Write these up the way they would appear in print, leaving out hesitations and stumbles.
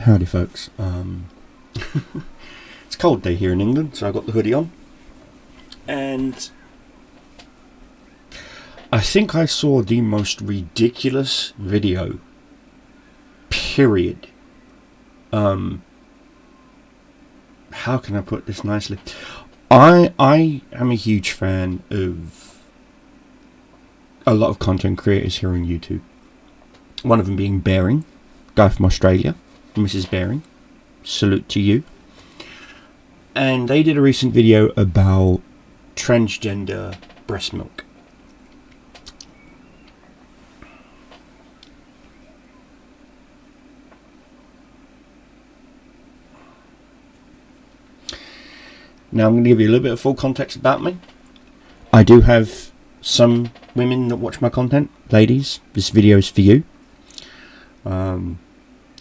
Howdy folks. It's a cold day here in England, so I got the hoodie on, and I think I saw the most ridiculous video, period. How can I put this nicely? I am a huge fan of a lot of content creators here on YouTube. One of them being Baring, guy from Australia, Mrs. Baring. Salute to you. And they did a recent video about transgender breast milk. Now I'm going to give you a little bit of full context about me. I do have some women that watch my content. Ladies, this video is for you.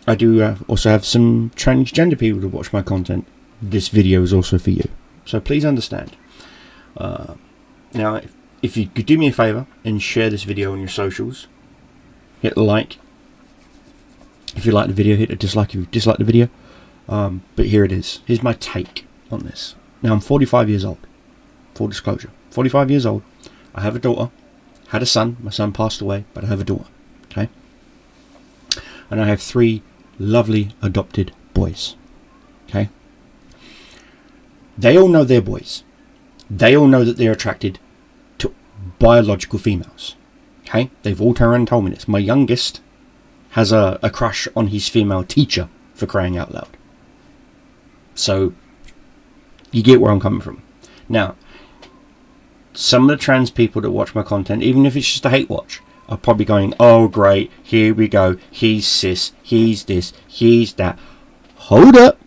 I do also have some transgender people that watch my content. This video is also for you. So please understand. Now, if you could do me a favour and share this video on your socials, hit like. If you like the video, hit a dislike if you dislike the video. But here it is. Here's my take on this. Now, I'm 45 years old. Full disclosure. 45 years old. I have a daughter. Had a son. My son passed away, but I have a daughter. Okay? And I have 3 lovely adopted boys. Okay? They all know they're boys. They all know that they're attracted to biological females. Okay? They've all turned around and told me this. My youngest has a crush on his female teacher, for crying out loud. So, you get where I'm coming from. Now, some of the trans people that watch my content, even if it's just a hate watch, are probably going, oh great, here we go, he's cis, he's this, he's that. Hold up,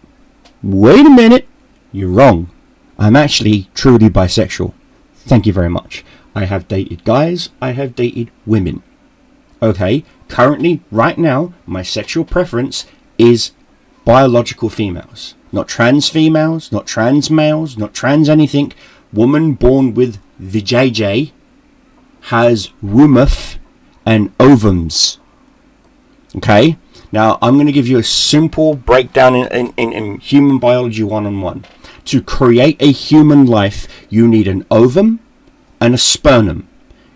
wait a minute, you're wrong. I'm actually truly bisexual. Thank you very much. I have dated guys, I have dated women. Okay, currently, right now, my sexual preference is biological females. Not trans females, not trans males, not trans anything. Woman born with the JJ has womb and ovums. Okay? Now, I'm going to give you a simple breakdown in human biology 1-on-1. To create a human life, you need an ovum and a sperm.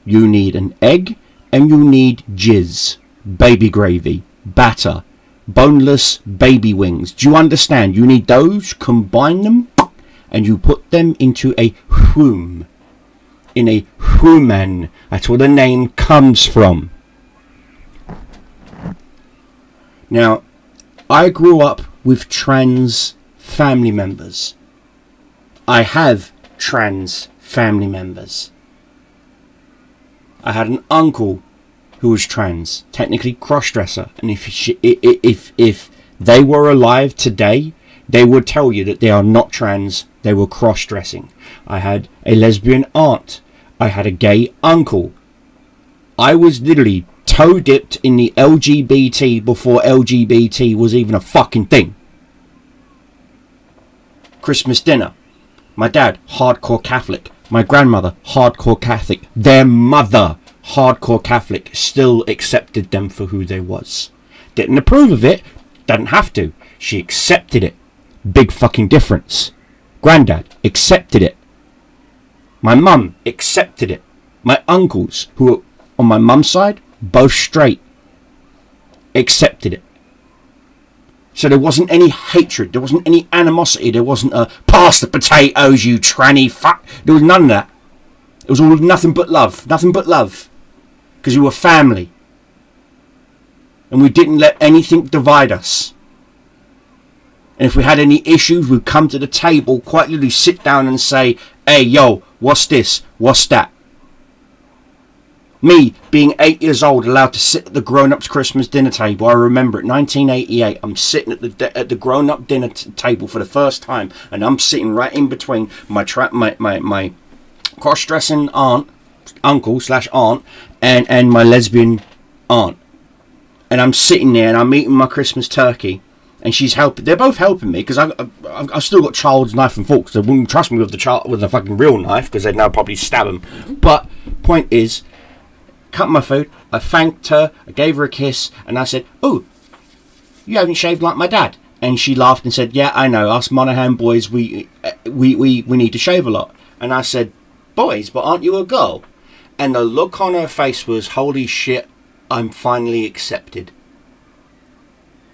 You need an egg and you need jizz, baby gravy, batter, boneless baby wings. Do you understand? You need those, combine them, and you put them into a womb. In a human. That's where the name comes from. Now, I grew up with trans family members. I have trans family members. I had an uncle who was trans, technically cross-dresser, and if they were alive today, they would tell you that they are not trans, they were cross-dressing. I had a lesbian aunt. I had a gay uncle. I was literally toe-dipped in the LGBT before LGBT was even a fucking thing. Christmas dinner. My dad, hardcore Catholic. My grandmother, hardcore Catholic. Their mother, hardcore Catholic, still accepted them for who they was. Didn't approve of it. Didn't have to. She accepted it. Big fucking difference. Granddad accepted it. My mum accepted it. My uncles, who are on my mum's side, both straight, accepted it. So there wasn't any hatred. There wasn't any animosity. There wasn't a pass the potatoes, you tranny fuck. There was none of that. It was all nothing but love. Nothing but love. Because we were family. And we didn't let anything divide us. And if we had any issues, we'd come to the table, quite literally sit down and say, hey, yo, what's this? What's that? Me, being 8 years old, allowed to sit at the grown-ups Christmas dinner table. I remember it, 1988. I'm sitting at the grown-up dinner table for the first time. And I'm sitting right in between my cross-dressing uncle/aunt and my lesbian aunt. And I'm sitting there and I'm eating my Christmas turkey. And she's helping. They're both helping me because I've still got child's knife and forks. They wouldn't trust me with the fucking real knife because they'd now probably stab them. But point is, cut my food. I thanked her. I gave her a kiss, and I said, "Oh, you haven't shaved like my dad. And she laughed and said, yeah, I know, us Monaghan boys, we need to shave a lot. And I said, boys, but aren't you a girl? And the look on her face was, holy shit, I'm finally accepted.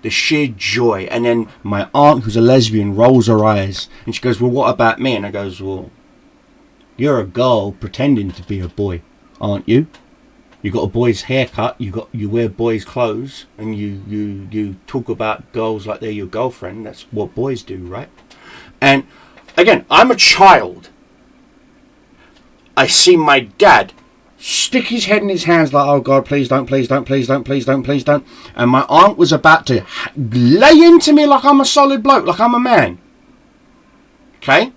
The sheer joy. And then my aunt, who's a lesbian, rolls her eyes and she goes, well, what about me? And I goes, well, you're a girl pretending to be a boy, aren't you? You got a boy's haircut, you wear boys' clothes, and you talk about girls like they're your girlfriend. That's what boys do, right? And again, I'm a child. I see my dad stick his head in his hands like, oh God, please don't, please don't, please don't, please don't, please don't. And my aunt was about to lay into me like I'm a solid bloke, like I'm a man. Okay?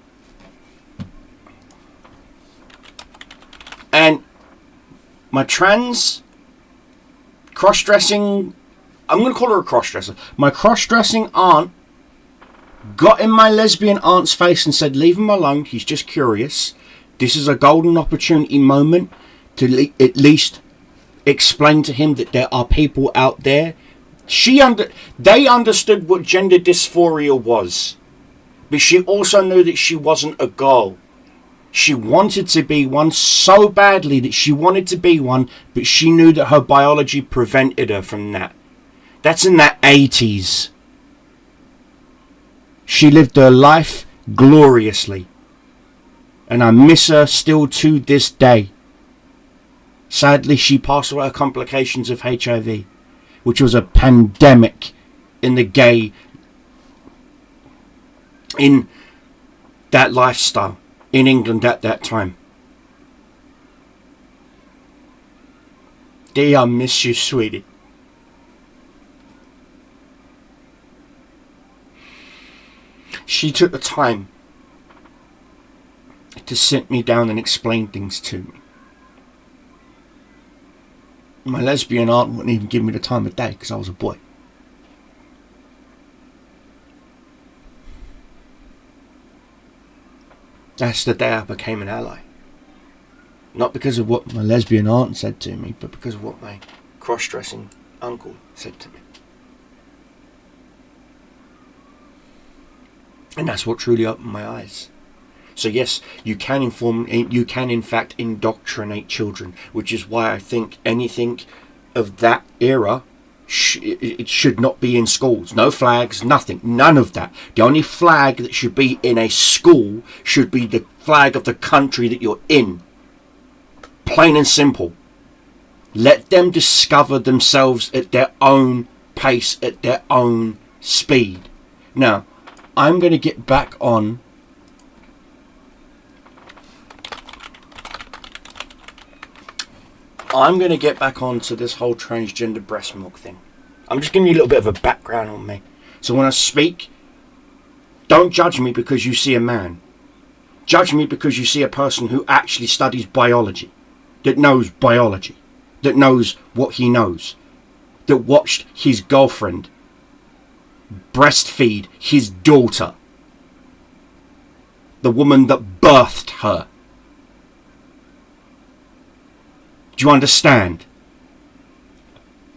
And my trans cross-dressing, I'm going to call her a cross-dresser. My cross-dressing aunt got in my lesbian aunt's face and said, leave him alone, he's just curious. This is a golden opportunity moment to at least explain to him that there are people out there. They understood what gender dysphoria was. But she also knew that she wasn't a girl. She wanted to be one so badly that she wanted to be one, but she knew that her biology prevented her from that. That's in the 80s. She lived her life gloriously. And I miss her still to this day. Sadly, she passed away of complications of HIV, which was a pandemic in the gay, in that lifestyle in England at that time. Dee, I miss you, sweetie. She took the time to sit me down and explain things to me. My lesbian aunt wouldn't even give me the time of day because I was a boy. That's the day I became an ally. Not because of what my lesbian aunt said to me, but because of what my cross-dressing uncle said to me. And that's what truly opened my eyes. So yes, you can in fact indoctrinate children, which is why I think anything of that era, it should not be in schools. No flags, nothing, none of that. The only flag that should be in a school should be the flag of the country that you're in. Plain and simple. Let them discover themselves at their own pace, at their own speed. Now, I'm going to get back on to this whole transgender breast milk thing. I'm just giving you a little bit of a background on me. So when I speak, don't judge me because you see a man. Judge me because you see a person who actually studies biology, that knows biology, that knows what he knows, that watched his girlfriend breastfeed his daughter, the woman that birthed her. Do you understand?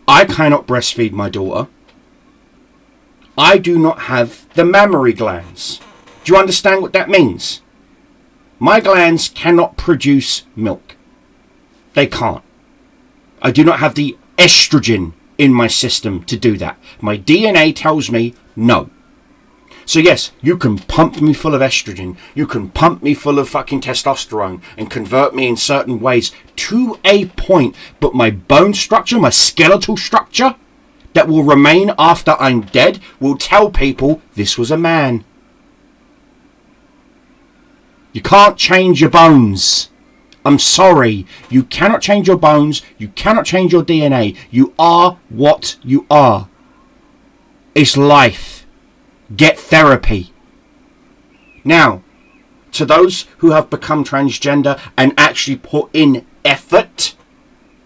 I cannot breastfeed my daughter. I do not have the mammary glands. Do you understand what that means? My glands cannot produce milk. They can't. I do not have the estrogen in my system to do that. My DNA tells me no. So yes, you can pump me full of estrogen, you can pump me full of fucking testosterone and convert me in certain ways to a point, but my bone structure, my skeletal structure that will remain after I'm dead will tell people this was a man. You can't change your bones. I'm sorry. You cannot change your bones. You cannot change your DNA. You are what you are. It's life. Get therapy. Now, to those who have become transgender and actually put in effort,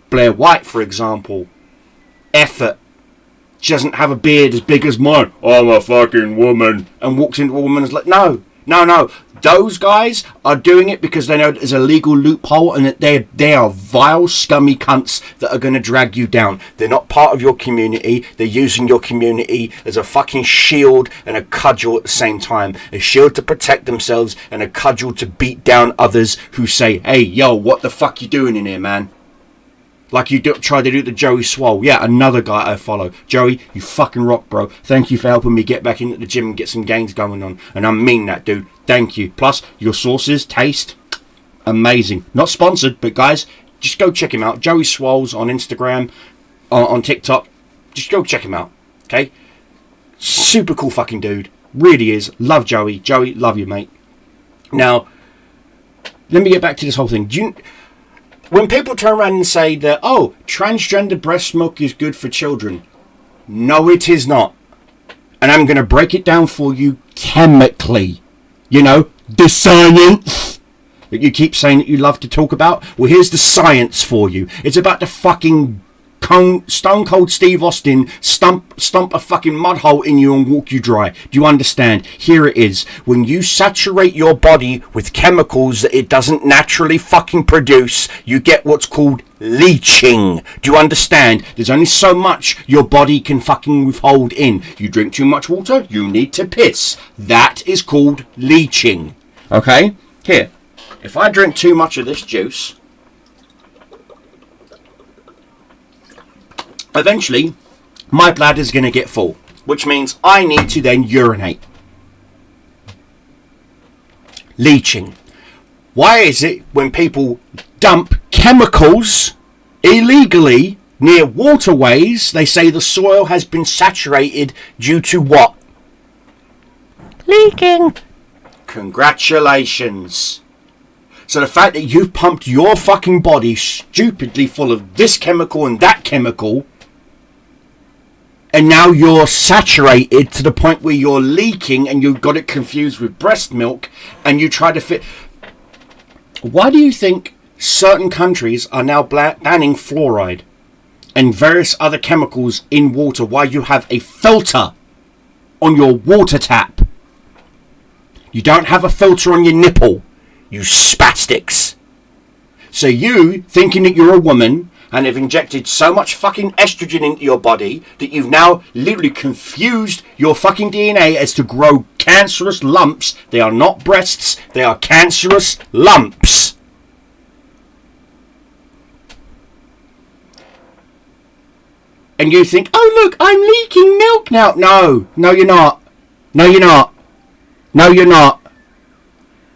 Blair White, for example, effort. She doesn't have a beard as big as mine. I'm a fucking woman. And walks into a woman and is like, no. Those guys are doing it because they know there's a legal loophole and that they are vile, scummy cunts that are going to drag you down. They're not part of your community. They're using your community as a fucking shield and a cudgel at the same time. A shield to protect themselves and a cudgel to beat down others who say, hey, yo, what the fuck you doing in here, man? Like you tried to do the Joey Swole. Yeah, another guy I follow. Joey, you fucking rock, bro. Thank you for helping me get back into the gym and get some gains going on. And I mean that, dude. Thank you. Plus, your sauces taste amazing. Not sponsored, but guys, just go check him out. Joey Swoles on Instagram, on TikTok. Just go check him out, okay? Super cool fucking dude. Really is. Love Joey. Joey, love you, mate. Now, let me get back to this whole thing. When people turn around and say that, oh, transgender breast milk is good for children. No, it is not. And I'm going to break it down for you chemically. You know, the science that you keep saying that you love to talk about. Well, here's the science for you. It's about the fucking Stone Cold Steve Austin stump a fucking mud hole in you and walk you dry. Do you understand? Here it is. When you saturate your body with chemicals that it doesn't naturally fucking produce, you get what's called leaching. Do you understand? There's only so much your body can fucking withhold in. You drink too much water, you need to piss. That is called leaching. Okay? Here. If I drink too much of this juice, eventually, my bladder's going to get full, which means I need to then urinate. Leaching. Why is it when people dump chemicals illegally near waterways, they say the soil has been saturated due to what? Leaking. Congratulations. So the fact that you've pumped your fucking body stupidly full of this chemical and that chemical, and now you're saturated to the point where you're leaking and you've got it confused with breast milk and you try to fit. Why do you think certain countries are now banning fluoride and various other chemicals in water while you have a filter on your water tap? You don't have a filter on your nipple, you spastics. So you, thinking that you're a woman, and have injected so much fucking estrogen into your body that you've now literally confused your fucking DNA as to grow cancerous lumps. They are not breasts, they are cancerous lumps. And you think, oh look, I'm leaking milk now. No, you're not. No, you're not. No, you're not.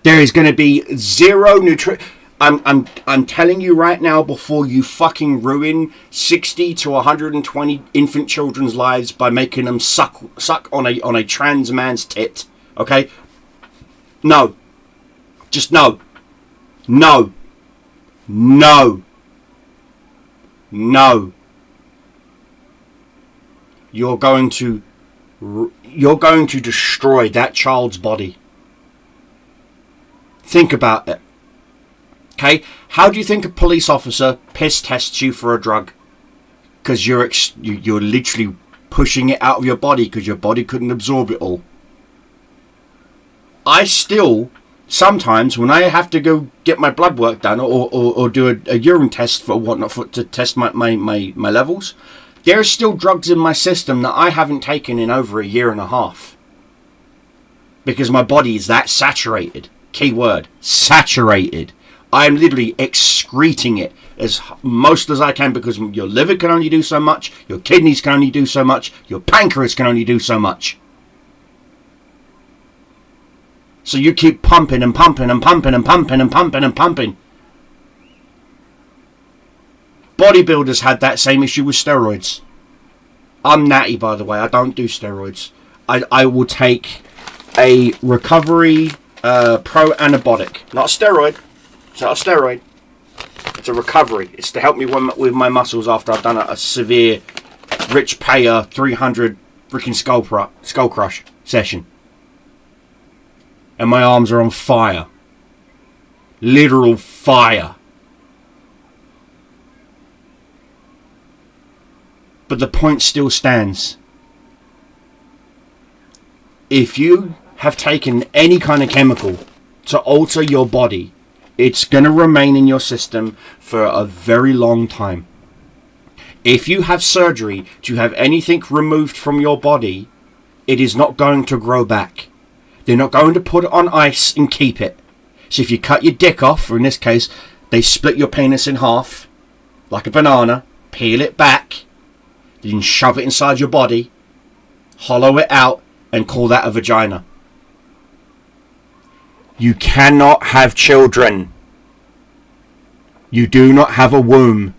There is going to be zero nutrition. I'm telling you right now, before you fucking ruin 60 to 120 infant children's lives by making them suck on a trans man's tit. Okay? No. Just no. No. No. No. You're going to destroy that child's body. Think about it. Okay, how do you think a police officer piss tests you for a drug? Because you're literally pushing it out of your body because your body couldn't absorb it all. I still, sometimes when I have to go get my blood work done or do a urine test for whatnot to test my levels, there are still drugs in my system that I haven't taken in over a year and a half. Because my body is that saturated. Key word, saturated. I'm literally excreting it as most as I can because your liver can only do so much, your kidneys can only do so much, your pancreas can only do so much. So you keep pumping and pumping and pumping and pumping and pumping and pumping. Bodybuilders had that same issue with steroids. I'm natty, by the way. I don't do steroids. I will take a recovery pro anabolic, not a steroid. It's not a steroid. It's a recovery. It's to help me with my muscles after I've done a severe Rich Payer 300 freaking skull crush session. And my arms are on fire. Literal fire. But the point still stands. If you have taken any kind of chemical, to alter your body. It's going to remain in your system for a very long time. If you have surgery to have anything removed from your body, it is not going to grow back. They're not going to put it on ice and keep it. So if you cut your dick off, or in this case, they split your penis in half, like a banana, peel it back, then shove it inside your body, hollow it out, and call that a vagina. You cannot have children. You do not have a womb.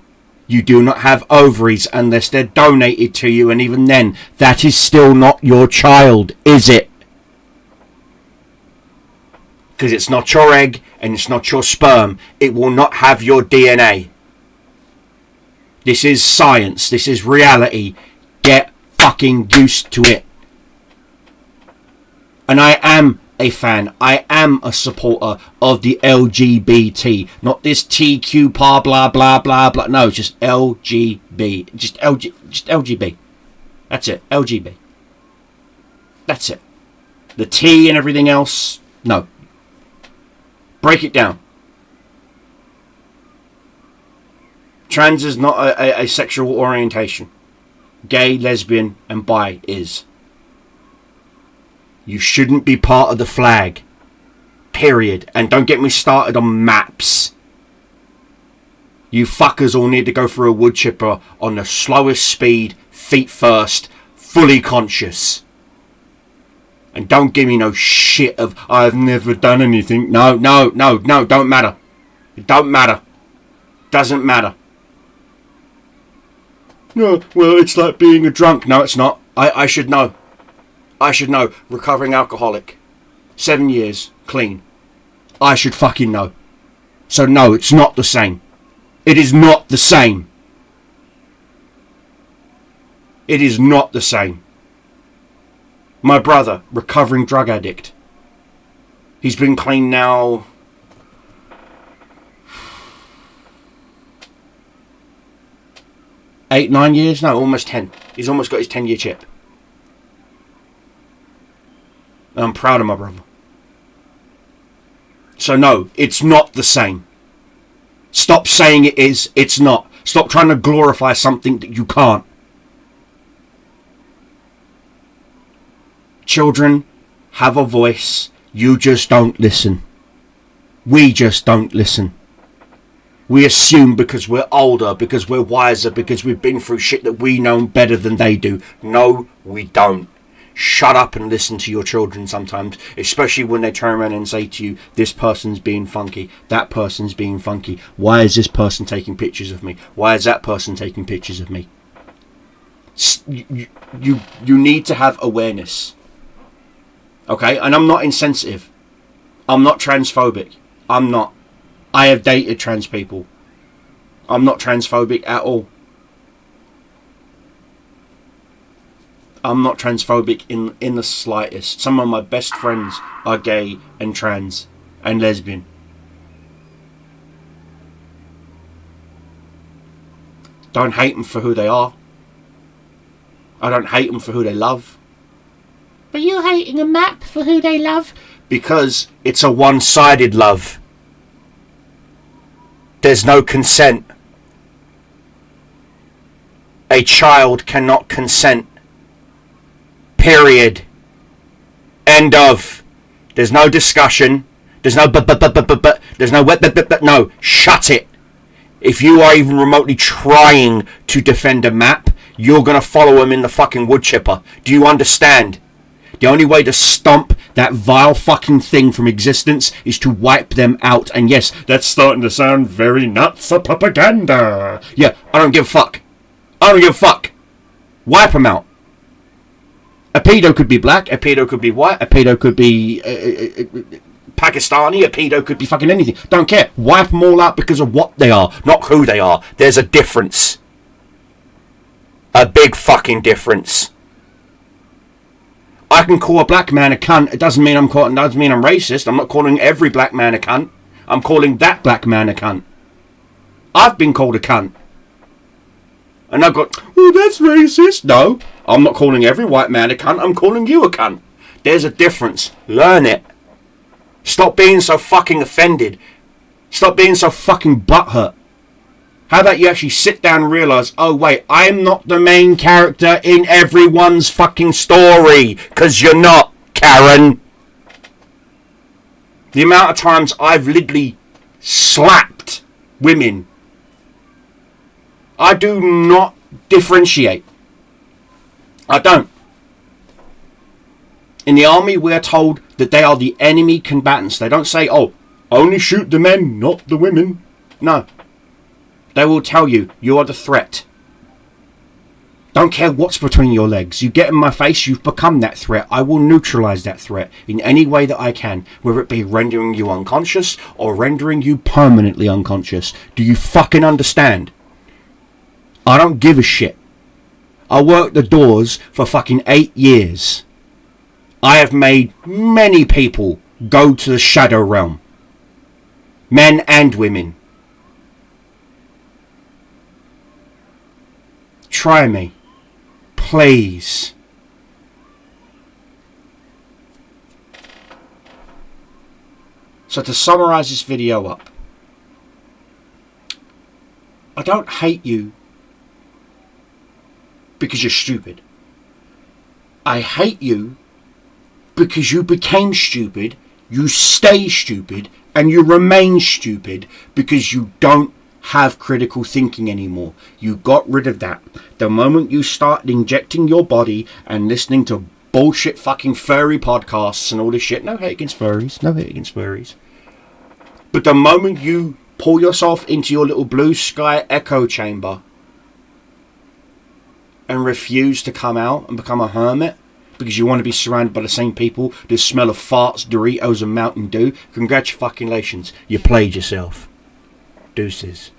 You do not have ovaries unless they're donated to you, and even then, that is still not your child, is it? Because it's not your egg and it's not your sperm. It will not have your DNA. This is science. This is reality. Get fucking used to it. And I am a fan. I am a supporter of the LGBT. Not this TQ blah blah blah blah blah. No, just LGB. Just LGB. That's it. LGB. That's it. The T and everything else, no. Break it down. Trans is not a sexual orientation. Gay, lesbian, and bi is. You shouldn't be part of the flag. Period. And don't get me started on maps. You fuckers all need to go through a wood chipper on the slowest speed, feet first, fully conscious. And don't give me no shit of, I've never done anything. No, don't matter. It don't matter. Doesn't matter. No, well, it's like being a drunk. No, it's not. I should know. I should know. Recovering alcoholic. 7 years. Clean. I should fucking know. So no, it's not the same. It is not the same. It is not the same. My brother, recovering drug addict. He's been clean now 8, 9 years? No, almost 10. He's almost got his 10-year chip. And I'm proud of my brother. So no, it's not the same. Stop saying it is. It's not. Stop trying to glorify something that you can't. Children have a voice. You just don't listen. We just don't listen. We assume because we're older, because we're wiser, because we've been through shit that we know better than they do. No, we don't. Shut up and listen to your children sometimes, especially when they turn around and say to you, this person's being funky, that person's being funky. Why is this person taking pictures of me? Why is that person taking pictures of me? You need to have awareness. Okay, and I'm not insensitive. I'm not transphobic. I'm not. I have dated trans people. I'm not transphobic at all. I'm not transphobic in the slightest. Some of my best friends are gay and trans and lesbian. Don't hate them for who they are. I don't hate them for who they love. But you're hating a map for who they love? Because it's a one-sided love. There's no consent. A child cannot consent. Period. End of. There's no discussion. There's no there's no no. Shut it. If you are even remotely trying to defend a map, you're gonna follow him in the fucking wood chipper. Do you understand? The only way to stomp that vile fucking thing from existence is to wipe them out. And yes, that's starting to sound very nuts for propaganda. Yeah, I don't give a fuck. I don't give a fuck. Wipe them out. A pedo could be black, a pedo could be white, a pedo could be Pakistani, a pedo could be fucking anything. Don't care. Wipe them all out because of what they are, not who they are. There's a difference. A big fucking difference. I can call a black man a cunt. It doesn't mean I'm racist. I'm not calling every black man a cunt. I'm calling that black man a cunt. I've been called a cunt. And I've got, oh, that's racist. No, I'm not calling every white man a cunt. I'm calling you a cunt. There's a difference. Learn it. Stop being so fucking offended. Stop being so fucking butthurt. How about you actually sit down and realise, oh wait, I'm not the main character in everyone's fucking story. Because you're not, Karen. The amount of times I've literally slapped women. I do not differentiate. I don't. In the army, we're told that they are the enemy combatants. They don't say, oh, only shoot the men, not the women. No. They will tell you, you are the threat. Don't care what's between your legs. You get in my face, you've become that threat. I will neutralise that threat in any way that I can. Whether it be rendering you unconscious or rendering you permanently unconscious. Do you fucking understand? I don't give a shit. I worked the doors for fucking 8 years. I have made many people go to the shadow realm. Men and women. Try me. Please. So to summarise this video up. I don't hate you because you're stupid. I hate you because you became stupid, you stay stupid, and you remain stupid because you don't have critical thinking anymore. You got rid of that. The moment you started injecting your body and listening to bullshit fucking furry podcasts and all this shit. No hate against furries. No hate against furries. But the moment you pull yourself into your little blue sky echo chamber and refuse to come out and become a hermit because you want to be surrounded by the same people that smell of farts, Doritos and Mountain Dew, congratulations. You played yourself. Deuces.